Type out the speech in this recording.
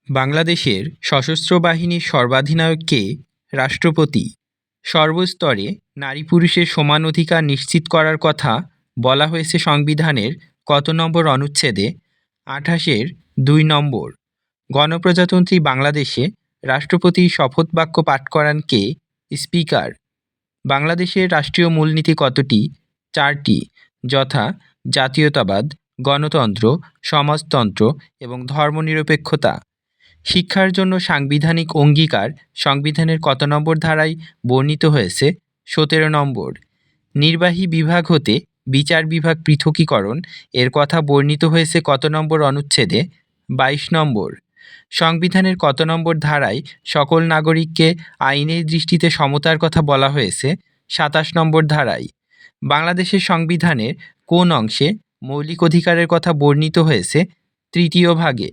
বাংলাদেশের সশস্ত্র বাহিনীর সর্বাধিনায়ক কে? রাষ্ট্রপতি। সর্বস্তরে নারী পুরুষের সমান অধিকার নিশ্চিত করার কথা বলা হয়েছে সংবিধানের কত নম্বর অনুচ্ছেদে? ২৮-এর ২ নম্বর। গণপ্রজাতন্ত্রী বাংলাদেশে রাষ্ট্রপতির শপথ বাক্য পাঠ করান কে? স্পিকার। বাংলাদেশের রাষ্ট্রীয় মূলনীতি কতটি? 4টি, যথা জাতীয়তাবাদ, গণতন্ত্র, সমাজতন্ত্র এবং ধর্মনিরপেক্ষতা। শিক্ষার জন্য সাংবিধানিক অঙ্গীকার সংবিধানের কত নম্বর ধারায় বর্ণিত হয়েছে? 17 নম্বর। নির্বাহী বিভাগ হতে বিচার বিভাগ পৃথকীকরণ এর কথা বর্ণিত হয়েছে কত নম্বর অনুচ্ছেদে? 22 নম্বর। সংবিধানের কত নম্বর ধারায় সকল নাগরিককে আইনের দৃষ্টিতে সমতার কথা বলা হয়েছে? 27 নম্বর ধারায়। বাংলাদেশের সংবিধানের কোন অংশে মৌলিক অধিকারের কথা বর্ণিত হয়েছে? 3য় ভাগে।